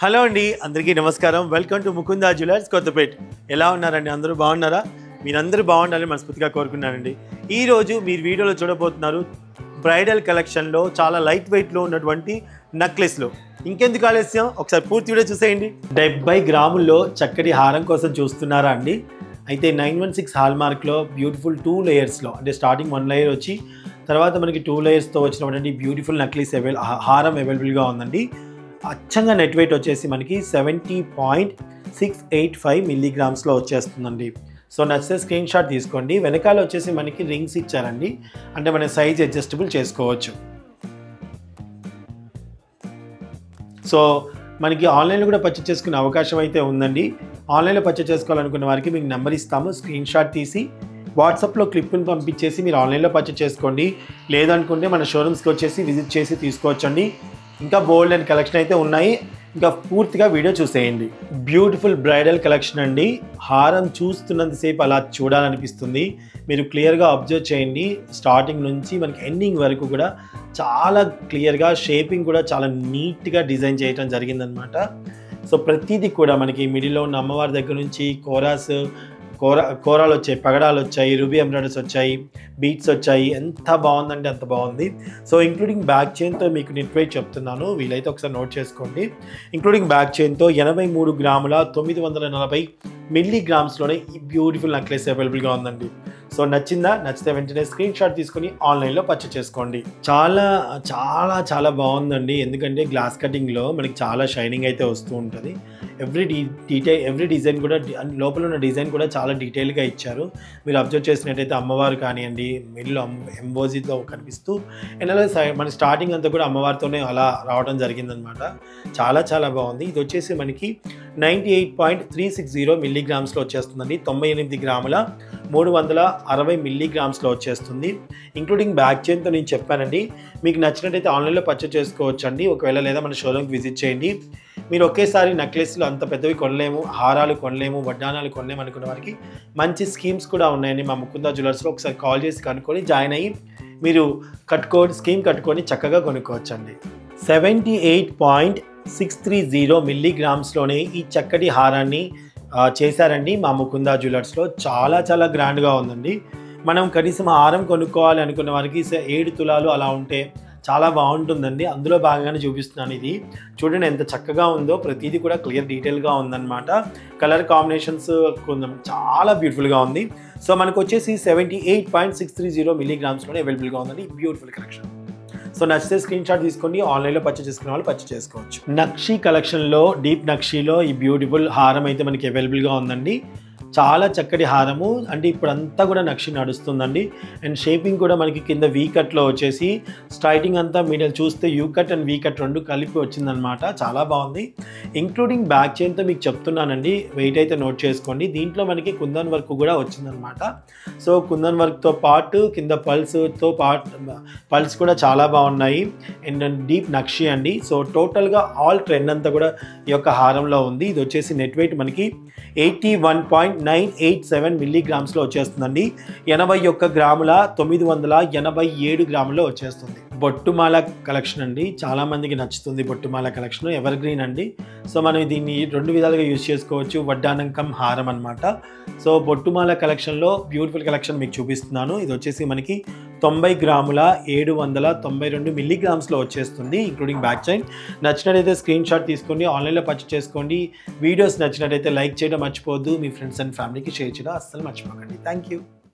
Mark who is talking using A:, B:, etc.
A: Hello అండి, అందరికీ నమస్కారం. Welcome to Mukunda jewellers Kothapet. ఎలా ఉన్నారండి? అందరూ బాగున్నారా? మీరందరూ బాగుండాలని మనస్ఫూర్తిగా కోరుకున్నానండి. ఈరోజు మీరు వీడియోలో చూడబోతున్నారు బ్రైడల్ కలెక్షన్లో చాలా లైట్ వెయిట్లో ఉన్నటువంటి నెక్లెస్లు. ఇంకెందుకు ఆలస్యం, ఒకసారి పూర్తి వీడియో చూసేయండి. 70 గ్రాముల్లో చక్కటి హారం కోసం చూస్తున్నారా అండి? అయితే 916 హాల్ మార్క్లో బ్యూటిఫుల్ 2 లేయర్స్లో, అంటే స్టార్టింగ్ 1 లేయర్ వచ్చి తర్వాత మనకి 2 లేయర్స్తో వచ్చినటువంటి బ్యూటిఫుల్ నెక్లెస్ హారం అవైలబుల్గా ఉందండి. అచ్చంగా నెట్ వెయిట్ వచ్చేసి మనకి 70.685 మిల్లీగ్రామ్స్లో వచ్చేస్తుందండి. సో నచ్చితే స్క్రీన్ షాట్ తీసుకోండి. వెనకాల వచ్చేసి మనకి రింగ్స్ ఇచ్చారండి, అంటే మన సైజ్ అడ్జస్టబుల్ చేసుకోవచ్చు. సో మనకి ఆన్లైన్లో కూడా పర్చేస్ చేసుకునే అవకాశం అయితే ఉందండి. ఆన్లైన్లో పర్చేస్ చేసుకోవాలనుకున్న వారికి మీకు నెంబర్ ఇస్తాము, స్క్రీన్ షాట్ తీసి వాట్సాప్లో క్లిప్ని పంపించేసి మీరు ఆన్లైన్లో పర్చేస్ చేసుకోండి. లేదనుకుంటే మన షోరూమ్స్కి వచ్చేసి విజిట్ చేసి తీసుకోవచ్చండి. ఇంకా బోల్డ్ అండ్ కలెక్షన్ అయితే ఉన్నాయి. ఇంకా పూర్తిగా వీడియో చూసేయండి. బ్యూటిఫుల్ బ్రైడల్ కలెక్షన్ అండి. హారం చూస్తున్నంతసేపు అలా చూడాలనిపిస్తుంది. మీరు క్లియర్గా అబ్జర్వ్ చేయండి. స్టార్టింగ్ నుంచి మనకి ఎండింగ్ వరకు కూడా చాలా క్లియర్గా, షేపింగ్ కూడా చాలా నీట్గా డిజైన్ చేయడం జరిగిందనమాట. సో ప్రతిదీ కూడా మనకి మిడిల్లో ఉన్న అమ్మవారి దగ్గర నుంచి కోరాలు వచ్చాయి, పగడాలు వచ్చాయి, రూబీ ఎంబ్రాయిడరీస్ వచ్చాయి, బీట్స్ వచ్చాయి. ఎంత బాగుందంటే అంత బాగుంది. సో ఇంక్లూడింగ్ బ్యాక్ చైన్తో మీకు నెట్ వెయిట్ చెప్తున్నాను, వీలైతే ఒకసారి నోట్ చేసుకోండి. ఇంక్లూడింగ్ బ్యాక్ చైన్తో 83 గ్రాముల 940 మిల్లీగ్రామ్స్లోనే ఈ బ్యూటిఫుల్ నెక్లెస్ అవైలబుల్గా ఉందండి. సో నచ్చితే వెంటనే స్క్రీన్ షాట్ తీసుకొని ఆన్లైన్లో పర్చేస్ చేసుకోండి. చాలా చాలా చాలా బాగుందండి. ఎందుకంటే గ్లాస్ కటింగ్లో మనకి చాలా షైనింగ్ అయితే వస్తూ ఉంటుంది. ఎవ్రీ డిజైన్ కూడా, లోపల ఉన్న డిజైన్ కూడా చాలా డీటెయిల్గా ఇచ్చారు. మీరు అబ్జర్వ్ చేసినట్టయితే అమ్మవారు కానివ్వండి, మిడిల్లో ఎంబోజీతో కనిపిస్తూ, అండ్ అలాగే మన స్టార్టింగ్ అంతా కూడా అమ్మవారితోనే అలా రావడం జరిగిందనమాట. చాలా చాలా బాగుంది. ఇది వచ్చేసి మనకి 98.360 మిల్లీగ్రామ్స్లో వచ్చేస్తుందండి. 98 గ్రాముల 360 మిల్లీగ్రామ్స్లో వచ్చేస్తుంది. ఇంక్లూడింగ్ బ్యాక్ చైన్తో నేను చెప్పానండి. మీకు నచ్చినట్టయితే ఆన్లైన్లో పర్చేస్ చేసుకోవచ్చు అండి. ఒకవేళ లేదా మన షోరూమ్కి విజిట్ చేయండి. మీరు ఒకేసారి నెక్లెస్లు అంత పెద్దవి కొనలేము, హారాలు కొనలేము, వడ్డానాలు కొనలేము అనుకున్న వారికి మంచి స్కీమ్స్ కూడా ఉన్నాయండి మా ముకుందా జ్యువెలర్స్లో. ఒకసారి కాల్ చేసి కనుక్కొని జాయిన్ అయ్యి మీరు స్కీమ్ కట్టుకొని చక్కగా కొనుక్కోవచ్చండి. 78.630 మిల్లీగ్రామ్స్లోనే ఈ చక్కటి హారాన్ని చేశారండి మా ముకుందా జ్యువెలర్స్లో. చాలా చాలా గ్రాండ్గా ఉందండి. మనం కనీసం హారం కొనుక్కోవాలి అనుకున్న వారికి 7 తులాలు అలా ఉంటే చాలా బాగుంటుందండి. అందులో భాగంగానే చూపిస్తున్నాను. ఇది చూడండి ఎంత చక్కగా ఉందో, ప్రతిదీ కూడా క్లియర్ డీటెయిల్గా ఉందన్నమాట. కలర్ కాంబినేషన్స్ కొంచెం చాలా బ్యూటిఫుల్గా ఉంది. సో మనకు వచ్చేసి 78.630 మిల్లీగ్రామ్స్లోనే అవైలబుల్గా ఉందండి బ్యూటిఫుల్ కలెక్షన్. సో నచ్చితే స్క్రీన్ షాట్ తీసుకోండి. ఆన్లైన్లో పర్చేస్ చేసుకునే వాళ్ళు పర్చేస్ చేసుకోవచ్చు. నక్షీ కలెక్షన్లో, డీప్ నక్షీలో ఈ బ్యూటిఫుల్ హారం అయితే మనకి అవైలబుల్గా ఉందండి. చాలా చక్కటి హారము, అంటే ఇప్పుడు అంతా కూడా నక్షి నడుస్తుందండి. అండ్ షేపింగ్ కూడా మనకి కింద వీ కట్లో వచ్చేసి స్ట్రైటింగ్ అంతా మీడియల్ చూస్తే you cut and we cut రెండు కలిపి వచ్చిందనమాట. చాలా బాగుంది. ఇంక్లూడింగ్ బ్యాక్ చైన్తో మీకు చెప్తున్నానండి, వెయిట్ అయితే నోట్ చేసుకోండి. దీంట్లో మనకి కుందన్ వర్క్ కూడా వచ్చిందనమాట. సో కుందన్ వర్క్తో పాటు కింద పల్స్ కూడా చాలా బాగున్నాయి. అండ్ డీప్ నక్షి అండి. సో టోటల్గా ఆల్ ట్రెండ్ అంతా కూడా ఈ యొక్క హారంలో ఉంది. ఇది వచ్చేసి నెట్ వెయిట్ మనకి 81.987 మిల్లీగ్రామ్స్లో వచ్చేస్తుందండి. 81 గ్రాముల 987 గ్రాముల్లో వచ్చేస్తుంది. బొట్టుమాల కలెక్షన్ అండి. చాలామందికి నచ్చుతుంది బొట్టుమాల కలెక్షన్, ఎవర్ గ్రీన్ అండి. సో మనం దీన్ని 2 విధాలుగా యూజ్ చేసుకోవచ్చు. వడ్డానం కమ్ హారం అనమాట. సో బొట్టుమాల కలెక్షన్లో బ్యూటిఫుల్ కలెక్షన్ మీకు చూపిస్తున్నాను. ఇది వచ్చేసి మనకి 90 గ్రాముల 792 మిల్లీగ్రామ్స్లో వచ్చేస్తుంది, ఇంక్లూడింగ్ బ్యాక్ చైన్. నచ్చినట్టయితే స్క్రీన్ షాట్ తీసుకోండి, ఆన్లైన్లో పర్చేస్ చేసుకోండి. వీడియోస్ నచ్చినట్టయితే లైక్ చేయడం మర్చిపోవద్దు. మీ ఫ్రెండ్స్ అండ్ ఫ్యామిలీకి షేర్ చేయడం అస్సలు మర్చిపోకండి. Thank you.